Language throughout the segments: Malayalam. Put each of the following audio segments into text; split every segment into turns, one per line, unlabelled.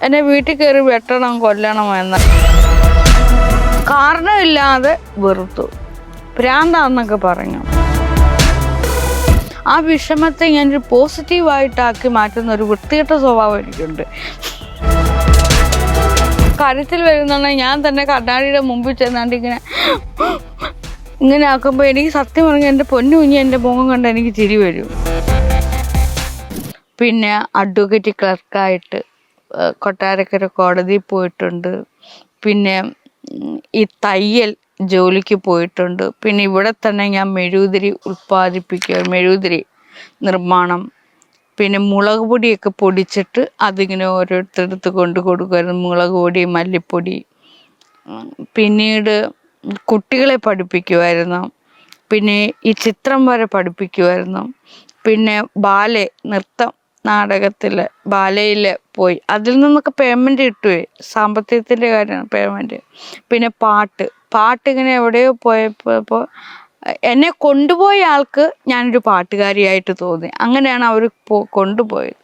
എന്നെ വീട്ടിൽ കയറി വെട്ടണം കൊല്ലണം എന്ന കാരണമില്ലാതെ വെറുത്തു. ഭ്രാന്താന്നൊക്കെ പറഞ്ഞു. ആ വിഷമത്തെ ഞാനൊരു പോസിറ്റീവായിട്ടാക്കി മാറ്റുന്ന ഒരു വൃത്തികെട്ട സ്വഭാവം എനിക്കുണ്ട്. കരുത്തിൽ വരുന്ന ഞാൻ തന്നെ കണ്ണാടിയുടെ മുമ്പിൽ ചെന്നാണ്ട് ഇങ്ങനെ ആക്കുമ്പോൾ എനിക്ക് സത്യം പറഞ്ഞാൽ എൻ്റെ പൊന്നു കുഞ്ഞി എൻ്റെ മുഖം കണ്ട് എനിക്ക് ചിരി വരും. പിന്നെ അഡ്വക്കേറ്റ് ക്ലർക്കായിട്ട് കൊട്ടാരക്കര കോടതിയിൽ പോയിട്ടുണ്ട്. പിന്നെ ഈ തയ്യൽ ജോലിക്ക് പോയിട്ടുണ്ട്. പിന്നെ ഇവിടെ തന്നെ ഞാൻ മെഴുകുതിരി മെഴുകുതിരി നിർമ്മാണം. പിന്നെ മുളക് പൊടിയൊക്കെ പൊടിച്ചിട്ട് അതിങ്ങനെ ഓരോരുത്തരടുത്ത് കൊണ്ട് കൊടുക്കുമായിരുന്നു. മുളക് പൊടി, മല്ലിപ്പൊടി. പിന്നീട് കുട്ടികളെ പഠിപ്പിക്കുമായിരുന്നു. പിന്നെ ഈ ചിത്രം വരെ പഠിപ്പിക്കുമായിരുന്നു. പിന്നെ ബാലെ നൃത്തം നാടകത്തിൽ ബാലയിൽ പോയി അതിൽ നിന്നൊക്കെ പേയ്മെൻറ്റ് കിട്ടുവേ. സാമ്പത്തികത്തിൻ്റെ കാര്യമാണ് പേയ്മെൻറ്റ്. പിന്നെ പാട്ടിങ്ങനെ എവിടെയോ പോയപ്പോൾ എന്നെ കൊണ്ടുപോയ ആൾക്ക് ഞാനൊരു പാട്ടുകാരിയായിട്ട് തോന്നി. അങ്ങനെയാണ് അവർ കൊണ്ടുപോയത്.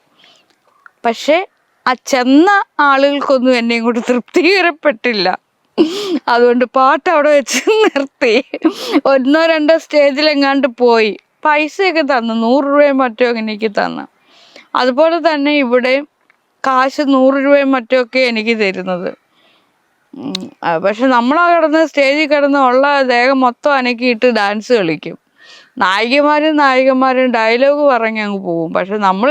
പക്ഷേ ആ ചെന്ന ആളുകൾക്കൊന്നും എന്നെ ഇങ്ങോട്ട് തൃപ്തികരപ്പെട്ടില്ല. അതുകൊണ്ട് പാട്ട് അവിടെ വെച്ച് നിർത്തി. 1-2 സ്റ്റേജിലെങ്ങാണ്ട് പോയി. പൈസയൊക്കെ തന്നു, 100 രൂപയും മറ്റോ എനിക്ക് തന്നു. അതുപോലെ തന്നെ ഇവിടെ കാശ് 100 രൂപയും മറ്റോ ഒക്കെ എനിക്ക് തരുന്നത്. പക്ഷെ നമ്മളാ സ്റ്റേജിൽ കിടന്ന് ഉള്ള ദേഹം മൊത്തം അനക്കിയിട്ട് ഡാൻസ് കളിക്കും. നായികമാരും ഡയലോഗ് പറഞ്ഞ് അങ്ങ് പോവും. പക്ഷെ നമ്മൾ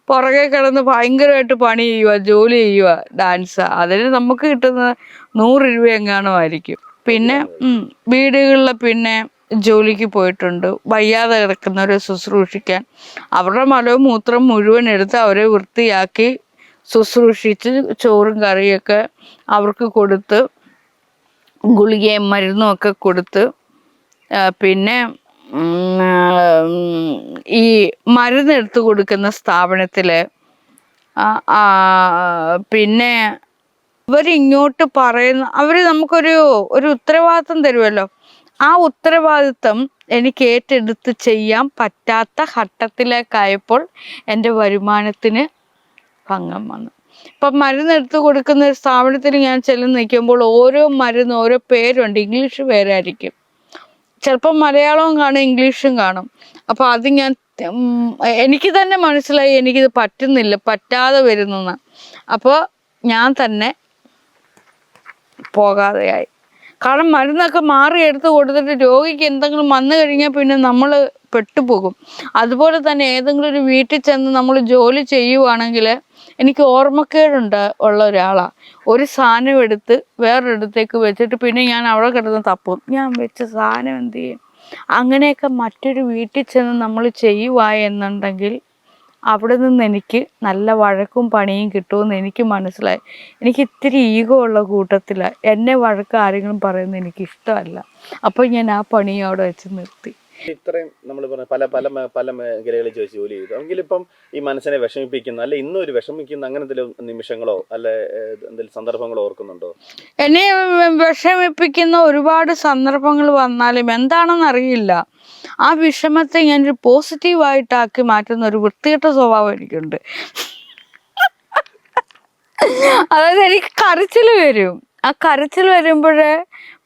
പുറകെ കിടന്ന് ഭയങ്കരമായിട്ട് പണി ചെയ്യുക, ജോലി ചെയ്യുക, ഡാൻസ്. അതിന് നമുക്ക് കിട്ടുന്ന 100 രൂപ എങ്ങാനുമായിരിക്കും. പിന്നെ വീടുകളിൽ പിന്നെ ജോലിക്ക് പോയിട്ടുണ്ട്. വയ്യാതെ കിടക്കുന്നവരെ ശുശ്രൂഷിക്കാൻ അവരുടെ മലവും മൂത്രം മുഴുവൻ എടുത്ത് അവരെ വൃത്തിയാക്കി ശുശ്രൂഷിച്ച് ചോറും കറിയൊക്കെ അവർക്ക് കൊടുത്ത് ഗുളികയും മരുന്നും ഒക്കെ കൊടുത്ത് പിന്നെ ഈ മരുന്ന് എടുത്തു കൊടുക്കുന്ന സ്ഥാപനത്തിൽ പിന്നെ ഇവരിങ്ങോട്ട് പറയുന്ന അവർ നമുക്കൊരു ഉത്തരവാദിത്വം തരുമല്ലോ. ആ ഉത്തരവാദിത്വം എനിക്ക് ഏറ്റെടുത്ത് ചെയ്യാൻ പറ്റാത്ത ഘട്ടത്തിലേക്കായപ്പോൾ എൻ്റെ വരുമാനത്തിന് ഭംഗം വന്നു. ഇപ്പം മരുന്നെടുത്ത് കൊടുക്കുന്ന ഒരു സ്ഥാപനത്തിൽ ഞാൻ ചെല്ലുന്ന നിൽക്കുമ്പോൾ ഓരോ മരുന്ന് ഓരോ പേരുണ്ട്. ഇംഗ്ലീഷ് പേരായിരിക്കും, ചിലപ്പോൾ മലയാളവും കാണും, ഇംഗ്ലീഷും കാണും. അപ്പോൾ അത് എനിക്ക് തന്നെ മനസ്സിലായി എനിക്കിത് പറ്റാതെ വരുന്നെന്ന്. അപ്പോൾ ഞാൻ തന്നെ പോകാതെയായി. കാരണം മരുന്നൊക്കെ മാറി എടുത്ത് കൊടുത്തിട്ട് രോഗിക്ക് എന്തെങ്കിലും വന്നു കഴിഞ്ഞാൽ പിന്നെ നമ്മൾ പെട്ടുപോകും. അതുപോലെ തന്നെ ഏതെങ്കിലും ഒരു വീട്ടിൽ ചെന്ന് നമ്മൾ ജോലി ചെയ്യുവാണെങ്കിൽ എനിക്ക് ഉള്ള ഒരാളാണ്. ഒരു സാധനം എടുത്ത് വേറൊരിടത്തേക്ക് വെച്ചിട്ട് പിന്നെ ഞാൻ അവിടെ കിടന്ന് തപ്പും, ഞാൻ വെച്ച സാധനം എന്ത് ചെയ്യും. അങ്ങനെയൊക്കെ മറ്റൊരു വീട്ടിൽ ചെന്ന് നമ്മൾ ചെയ്യുവായെന്നുണ്ടെങ്കിൽ അവിടെ നിന്ന് എനിക്ക് നല്ല വഴക്കും പണിയും കിട്ടുമെന്ന് എനിക്ക് മനസ്സിലായി. എനിക്ക് ഇത്തിരി ഈഗോ ഉള്ള കൂട്ടത്തിലാണ്. എന്നെ വഴക്ക് ആരെങ്കിലും പറയുന്നത് എനിക്ക് ഇഷ്ടമല്ല. അപ്പോൾ ഞാൻ ആ പണി അവിടെ വെച്ച് നിർത്തി.
ഇത്രയും നമ്മൾ പറഞ്ഞ പല മേഖലകളിൽ ചോദിച്ച് ജോലി ചെയ്തു. എങ്കിലിപ്പം ഈ മനസ്സിനെ വിഷമിപ്പിക്കുന്ന അല്ലെ ഇന്നൊരു വിഷമിക്കുന്ന അങ്ങനെ എന്തെങ്കിലും നിമിഷങ്ങളോ അല്ലെ എന്തെങ്കിലും സന്ദർഭങ്ങളോ ഓർക്കുന്നുണ്ടോ?
എന്നെ വിഷമിപ്പിക്കുന്ന ഒരുപാട് സന്ദർഭങ്ങൾ വന്നാലും എന്താണെന്ന് അറിയില്ല, ആ വിഷമത്തെ ഞാനൊരു പോസിറ്റീവായിട്ടാക്കി മാറ്റുന്ന ഒരു വൃത്തികെട്ട സ്വഭാവം എനിക്കുണ്ട്. അതായത് എനിക്ക് കരച്ചിൽ വരും. ആ കരച്ചിൽ വരുമ്പോഴേ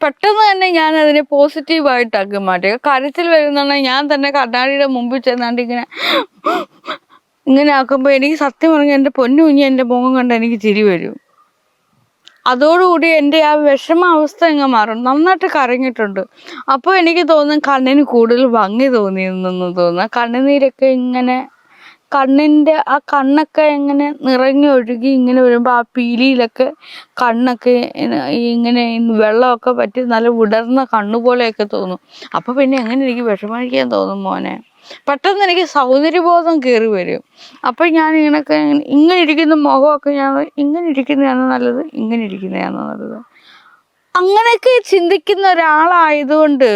പെട്ടെന്ന് തന്നെ ഞാൻ അതിനെ പോസിറ്റീവായിട്ടാക്കി മാറ്റുക. കരച്ചിൽ വരുന്ന ഞാൻ തന്നെ കണ്ണാടിയുടെ മുമ്പിൽ ചെന്നാണ്ട് ഇങ്ങനെ ആക്കുമ്പോൾ എനിക്ക് സത്യം പറഞ്ഞാൽ എൻ്റെ പൊന്നു കുഞ്ഞി എൻ്റെ മുഖം കണ്ട് എനിക്ക് ചിരി വരും. അതോടുകൂടി എൻ്റെ ആ വിഷമാവസ്ഥ അങ്ങ് മാറും. നന്നായിട്ട് കരഞ്ഞിട്ടുണ്ട്. അപ്പോൾ എനിക്ക് തോന്നും കണ്ണിന് കൂടുതൽ ഭംഗി തോന്നിയെന്നു തോന്നുക. കണ്ണുനീരൊക്കെ ഇങ്ങനെ കണ്ണിൻ്റെ ആ കണ്ണൊക്കെ ഇങ്ങനെ നിറഞ്ഞൊഴുകി ഇങ്ങനെ വരുമ്പോൾ ആ പീലിയിലൊക്കെ കണ്ണൊക്കെ ഇങ്ങനെ വെള്ളമൊക്കെ പറ്റി നല്ല വിടർന്ന കണ്ണുപോലെയൊക്കെ തോന്നും. അപ്പോൾ പിന്നെ എങ്ങനെ എനിക്ക് വിഷമിക്കാൻ തോന്നും മോനെ. പെട്ടെന്ന് എനിക്ക് സൗന്ദര്യബോധം കയറി വരും. അപ്പം ഞാൻ ഇങ്ങനെ ഇരിക്കുന്ന മുഖമൊക്കെ ഞാൻ ഇങ്ങനെ ഇരിക്കുന്നതാണോ നല്ലത്, ഇങ്ങനെ ഇരിക്കുന്നതാണോ നല്ലത്, അങ്ങനെയൊക്കെ ചിന്തിക്കുന്ന ഒരാളായതുകൊണ്ട്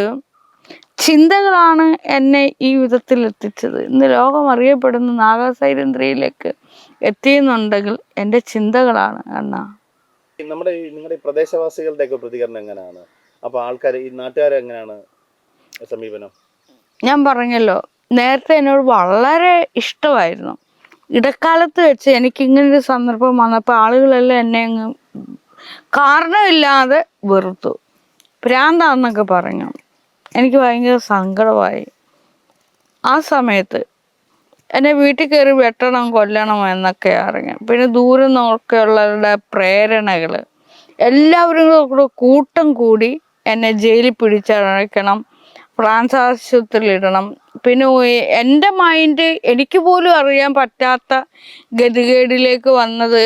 ചിന്തകളാണ് എന്നെ ഈ വിധത്തിൽ എത്തിച്ചത്. ഇന്ന് ലോകം അറിയപ്പെടുന്ന നാഗസൈരന്ധ്രിയിലേക്ക് എത്തിയെന്നുണ്ടെങ്കിൽ എൻ്റെ ചിന്തകളാണ്.
നിങ്ങളുടെ പ്രദേശവാസികളുടെ ഒക്കെ പ്രതികരണം എങ്ങനെയാണ്? അപ്പോൾ ആൾക്കാർ ഈ നാട്ടുകാരെങ്ങനെയാണ് സമീപനം?
ഞാൻ പറഞ്ഞല്ലോ നേരത്തെ എന്നോട് വളരെ ഇഷ്ടമായിരുന്നു. ഇടക്കാലത്ത് വെച്ച് എനിക്ക് ഇങ്ങനൊരു സന്ദർഭം വന്നപ്പോൾ ആളുകളെല്ലാം എന്നെ അങ്ങ് കാരണമില്ലാതെ വെറുത്തു, ഭ്രാന്താന്നൊക്കെ പറഞ്ഞു. എനിക്ക് ഭയങ്കര സങ്കടമായി. ആ സമയത്ത് എന്നെ വീട്ടിൽ കയറി വെട്ടണം കൊല്ലണം എന്നൊക്കെ അറിഞ്ഞു. പിന്നെ ദൂരെ നിന്നൊക്കെയുള്ളവരുടെ പ്രേരണകൾ, എല്ലാവരും കൂടെ കൂട്ടം കൂടി എന്നെ ജയിലിൽ പിടിച്ചടയ്ക്കണം, ഫ്രാൻസ് ആശുപത്രിയിൽ ഇടണം. പിന്നെ എൻ്റെ മൈൻഡ് എനിക്ക് പോലും അറിയാൻ പറ്റാത്ത ഗതികേടിലേക്ക് വന്നത്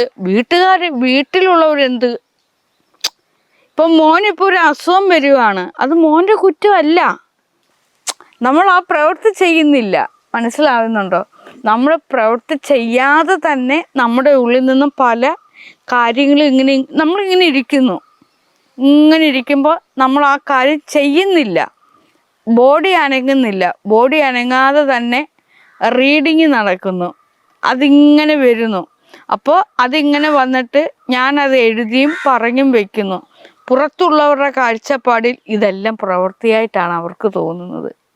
വീട്ടിലുള്ളവരെന്ത്. ഇപ്പം മോനിപ്പോൾ ഒരു അസുഖം വരുവാണ്, അത് മോൻ്റെ കുറ്റമല്ല. നമ്മൾ ആ പ്രവൃത്തി ചെയ്യുന്നില്ല, മനസ്സിലാവുന്നുണ്ടോ? നമ്മൾ പ്രവൃത്തി ചെയ്യാതെ തന്നെ നമ്മുടെ ഉള്ളിൽ നിന്നും പല കാര്യങ്ങളും നമ്മളിങ്ങനെ ഇരിക്കുന്നു. ഇങ്ങനെ ഇരിക്കുമ്പോൾ നമ്മൾ ആ കാര്യം ചെയ്യുന്നില്ല, ബോഡി അനങ്ങുന്നില്ല. ബോഡി അനങ്ങാതെ തന്നെ റീഡിങ് നടക്കുന്നു, അതിങ്ങനെ വരുന്നു. അപ്പോൾ അതിങ്ങനെ വന്നിട്ട് ഞാനത് എഴുതിയും പറഞ്ഞും വെക്കുന്നു. പുറത്തുള്ളവരുടെ കാഴ്ചപ്പാടിൽ ഇതെല്ലാം പ്രവൃത്തിയായിട്ടാണ് അവർക്ക് തോന്നുന്നത്.